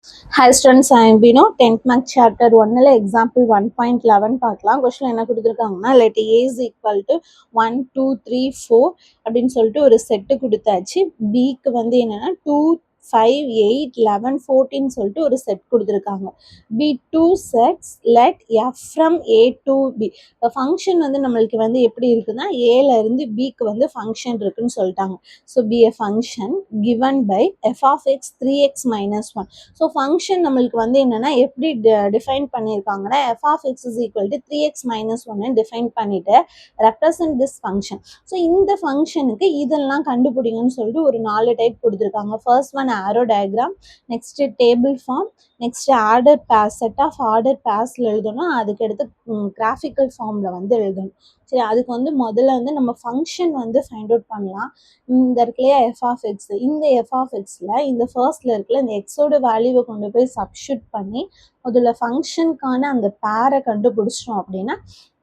Hi students, I am Bino. 10th mark chapter 1 example 1.11 பார்க்கலாம். Question என்ன கொடுத்துருக்காங்கன்னா let a is equal to 1 2 3 4 அப்படின்னு சொல்லிட்டு ஒரு செட்டு கொடுத்தாச்சு. பிக்கு வந்து என்னன்னா 2 5 8 11 14 சொல்லிட்டு ஒரு செட் கொடுத்துருக்காங்க. B two sets let f from a to b. இப்போ ஃபங்க்ஷன் வந்து நம்மளுக்கு வந்து எப்படி இருக்குன்னா ஏல இருந்து பிக்கு வந்து ஃபங்க்ஷன் இருக்குன்னு சொல்லிட்டாங்க. So B a function given by f of x 3x minus 1. So function நம்மளுக்கு வந்து என்னன்னா எப்படி டிஃபைன் பண்ணியிருக்காங்கன்னா f of x is equal to 3x minus ஒன்னு டிஃபைன் பண்ணிட்டு ரெப்ரசன்ட் திஸ் ஃபங்க்ஷன். ஸோ இந்த ஃபங்க்ஷனுக்கு இதெல்லாம் கண்டுபிடிங்கன்னு சொல்லிட்டு ஒரு 4 டைப் கொடுத்துருக்காங்க. First one arrow diagram, next table form, next order pairs, set of order பேஸில் எழுதணும், அதுக்கடுத்து கிராஃபிக்கல் ஃபார்மில் வந்து எழுதணும். சரி, அதுக்கு வந்து முதல்ல வந்து நம்ம ஃபங்க்ஷன் வந்து ஃபைண்ட் அவுட் பண்ணலாம். இந்த இருக்குல்லையா எஃப் ஆஃப் எக்ஸ், இந்த எஃப் ஆஃப் எக்ஸில் இந்த ஃபர்ஸ்ட்ல இருக்குல்ல இந்த எக்ஸோட வேல்யூவை கொண்டு போய் சப்ஸ்டியூட் பண்ணி அதில் ஃபங்க்ஷனுக்கான அந்த பேரை கண்டுபிடிச்சிட்டோம் அப்படின்னா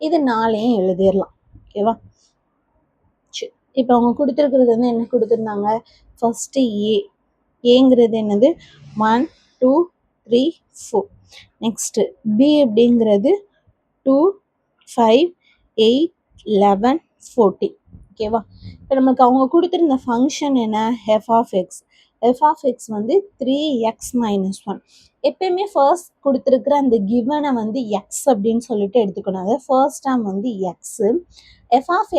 இது 4ஐயும் எழுதிடலாம். ஓகேவா? சரி, இப்போ அவங்க கொடுத்துருக்கிறது வந்து என்ன கொடுத்துருந்தாங்க, ஃபர்ஸ்ட் ஏங்கிறது என்னது 1 2 3 4. நெக்ஸ்ட் பி அப்படிங்கிறது 2 5 8 11 14. ஓகேவா? இப்போ நமக்கு அவங்க கொடுத்துருந்த ஃபங்க்ஷன் என்ன, f of x. F of x வந்து 3x மைனஸ் 1. எப்பயுமே ஃபர்ஸ்ட் கொடுத்துருக்குற அந்த கிவனை வந்து எக்ஸ் அப்படின்னு சொல்லிட்டு எடுத்துக்கணும். அதாவது ஃபர்ஸ்ட் டேர்ம் வந்து எக்ஸு. எஃப் ஆஃப்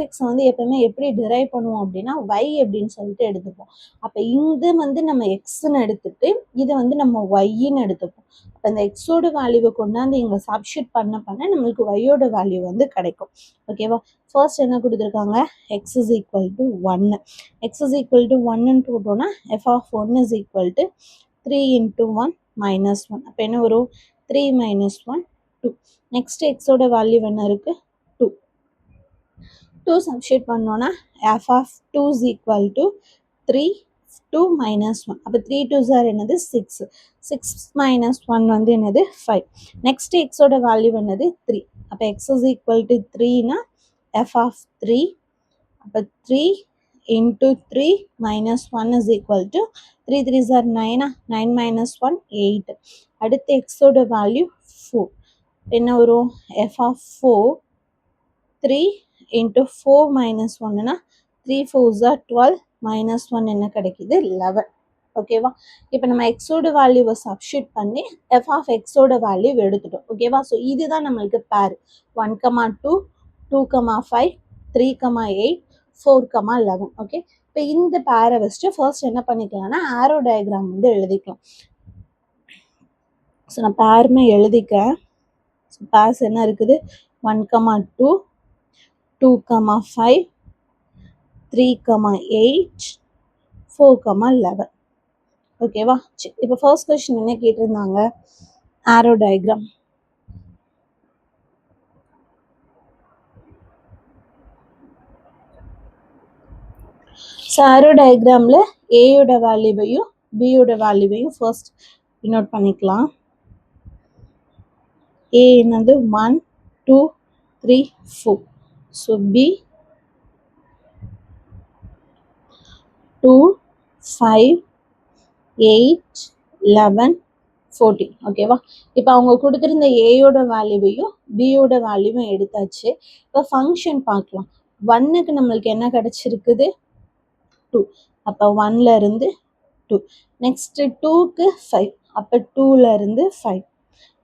எக்ஸ் வந்து எப்பவுமே எப்படி டிரைவ் பண்ணுவோம் அப்படின்னா ஒய் அப்படின்னு சொல்லிட்டு எடுத்துப்போம். அப்போ இது வந்து நம்ம எக்ஸ்ன்னு எடுத்துட்டு இதை வந்து நம்ம ஒய்ன்னு எடுத்துப்போம். அப்போ அந்த எக்ஸோட வேல்யூவை கொண்டாந்து இங்கே சப்ஸ்டியூட் பண்ண நம்மளுக்கு ஒய்யோட வேல்யூ வந்து கிடைக்கும். ஓகேவா? ஃபர்ஸ்ட் என்ன கொடுத்துருக்காங்க, x is equal to 1. X is equal to 1ன்னு போட்டோம்னா f of 1 is equal to 3 into 1 minus 1. அப்போ என்ன வரும், 3 மைனஸ் 1 2. நெக்ஸ்ட் எக்ஸோட வேல்யூ என்ன இருக்கு, 2. 2 சப்ஸ்டியூட் பண்ணோன்னா f of 2 is equal to 3 2 minus 1. அப்போ 3 2s ஆர் என்னது 6. 6 மைனஸ் 1 வந்து என்னது 5. நெக்ஸ்ட் எக்ஸோட வேல்யூ என்னது 3. அப்போ எக்ஸ் இஸ் ஈக்குவல் டு 3னா f of 3. அப்போ 3 into 3 minus 1 is equal to 3 3s are 9. 9 minus 1 8. அடுத்து எக்ஸோட வேல்யூ 4. என்ன வரும், f of 4 3 into 4 minus 1னா 3 4s are 12 minus 1 என்ன கிடைக்குது 11. ஓகேவா? இப்போ நம்ம எக்ஸோட வேல்யூவை சப்ஸ்டியூட் பண்ணி எஃப் ஆஃப் எக்ஸோட வேல்யூ எடுத்துட்டோம். ஓகேவா? ஸோ இதுதான் நம்மளுக்கு பேர் 1,2 2,5 3,8 4,11. ஓகே, இப்போ இந்த பேரை வச்சுட்டு ஃபர்ஸ்ட் என்ன பண்ணிக்கலாம்னா ஆரோ டயக்ராம் வந்து எழுதிக்கலாம். ஸோ நான் பேருமே எழுதிக்கிறேன். பேர்ஸ் என்ன இருக்குது, 1,2 2,5 3,8 4,11. ஓகேவா? இப்போ ஃபர்ஸ்ட் கொஸ்டின் என்ன கேட்டிருந்தாங்க, ஆரோ டயக்ராம். ஸோ ஆரோ டயக்ராமில் ஏயோட வேல்யூவையும் பியோட வேல்யூவையும் ஃபர்ஸ்ட் டினோட் பண்ணிக்கலாம். ஏ என்னது 1 2 3 4. So B 2 5 8 11 14. ஓகேவா? இப்போ அவங்க கொடுத்துருந்த ஏயோட வேல்யூவையும் பியோட வேல்யூவும் எடுத்தாச்சு. இப்போ ஃபங்க்ஷன் பார்க்கலாம். 1க்கு நம்மளுக்கு என்ன கிடைச்சிருக்குது 2. அப்போ 1ல இருந்து 2. நெக்ஸ்ட் 2க்கு 5. அப்போ 2ல இருந்து 5.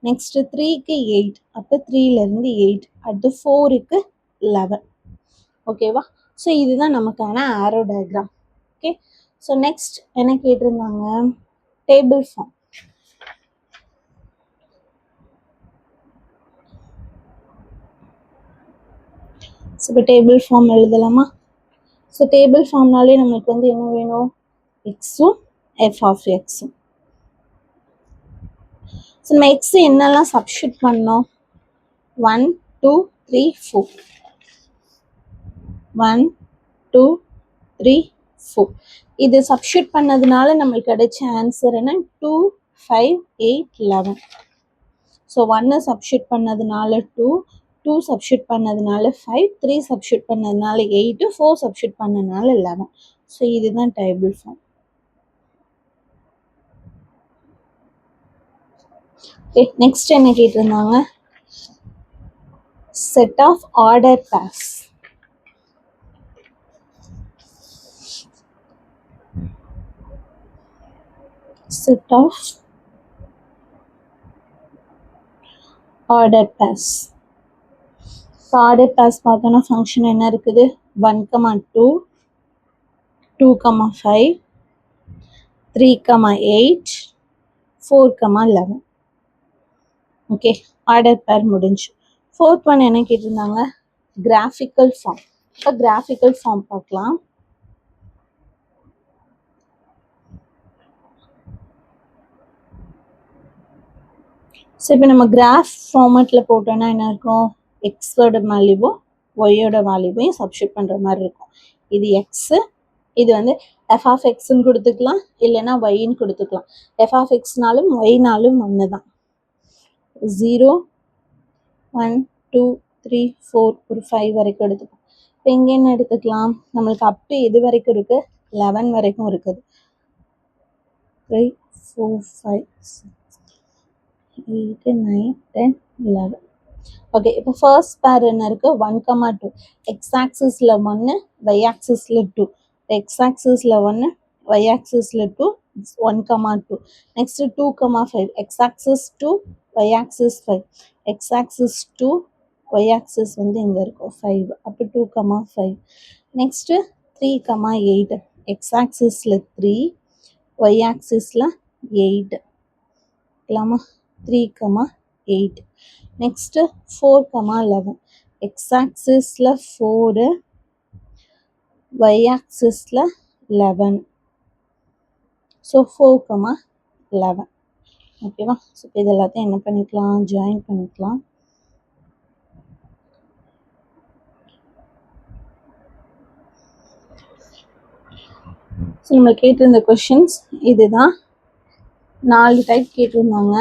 நெக்ஸ்ட் 3க்கு 8. அப்போ 3ல இருந்து 8. அடுத்து 4க்கு 11. ஓகேவா? ஸோ இதுதான் நமக்கான arrow diagram. Okay, so next என்ன கேட்டிருந்தாங்க, டேபிள் ஃபார்ம். ஸோ இப்போ டேபிள் ஃபார்ம் எழுதலாமா? ஸோ டேபிள் ஃபார்ம்னாலே நம்மளுக்கு வந்து என்ன வேணும், எக்ஸும் எஃப் ஆஃப் எக்ஸும். ஸோ நம்ம எக்ஸ் என்னெல்லாம் சப்ஸ்டியூட் பண்ணோம், 1 2 3 4. 1 2 3 4. இது சப்ஸ்டியூட் பண்ணதுனால நம்மளுக்கு கிடைச்ச ஆன்சர் என்ன, 2 5 8 11. ஸோ 1 சப்ஸ்டியூட் பண்ணதுனால 2, 2 சப்ஸ்டியூட் பண்ணதுனால 5, 3 சப்ஸ்டியூட் பண்ணதுனால 8, 4 சப்ஸ்டியூட் பண்ணதுனால 11. ஸோ இதுதான் டேபிள் ஃபார்ம். ஓகே, நெக்ஸ்ட் என்ன கேட்டிருந்தாங்க? Set of order pairs. Set of order pairs. Order pairs பார்த்தோன்னா ஃபங்க்ஷன் என்ன இருக்குது? 1, 2, 2, 5, 3, 8, 4, 11. ஓகே, ஆர்டர் பேர் முடிஞ்சு. ஃபோர்த் ஒன் என்ன கேட்டிருந்தாங்க? Graphical form. இப்போ கிராஃபிக்கல் ஃபார்ம் பார்க்கலாம். ஸோ இப்போ நம்ம கிராஃப் ஃபார்மேட்டில் போட்டோன்னா என்ன இருக்கும்? எக்ஸோட வேல்யூவும் ஒய்யோட வேல்யூவையும் சப்ஸ்டியூட் பண்ணுற மாதிரி இருக்கும். இது எக்ஸு, இது வந்து எஃப் ஆஃப் எக்ஸ்ன்னு கொடுத்துக்கலாம், இல்லைன்னா ஒய்ன்னு கொடுத்துக்கலாம். எஃப் ஆஃப் எக்ஸ்னாலும் ஒய்னாலும் ஒன்று தான். 0, 1, 2, 3, 4 ஒரு 5 வரைக்கும் எடுத்துக்கலாம். இப்போ இங்கே என்ன எடுத்துக்கலாம்? நம்மளுக்கு அப் டு எது வரைக்கும் இருக்குது? 11 வரைக்கும் இருக்குது. 3, 4, 5, 6, 8, 9, 10, 11. ஓகே, இப்போ ஃபர்ஸ்ட் பேர் என்ன இருக்குது? 1, 2. எக்ஸ் ஆக்சிஸில் 1, ஒய் ஆக்சிஸில் 2. எக்ஸ் ஆக்சிஸில் 1, ஒய் ஆக்சிஸில் 2, 1, 2. Next 2, 5. X axis 2, y axis 5. X axis 2, y axis வந்து இங்கே இருக்கும் 5. அப்போ 2, 5. நெக்ஸ்ட்டு 3, 8. எக்ஸ் ஆக்சிஸில் 3, ஒய் ஆக்சிஸில் 8. இல்லாமா 3, 8. நெக்ஸ்ட்டு 4, 11. எக்ஸ் ஆக்சிஸில் 4, ஒய் ஆக்சிஸில் 11. ஸோ 4, 11. ஓகேவா? ஸோ இப்போ இது எல்லாத்தையும் என்ன பண்ணிக்கலாம்? ஜாயின் பண்ணிக்கலாம். ஸோ நம்ம கேட்டிருந்த கொஷின்ஸ் இதுதான். 4 டைப் கேட்டிருந்தாங்க.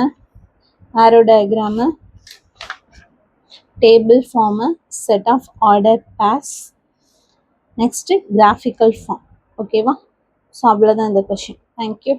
Arrow diagram, table form, set of order pairs, next graphical form. ஓகேவா? ஸோ அவ்வளோதான் இந்த கொஷின். தேங்க்யூ.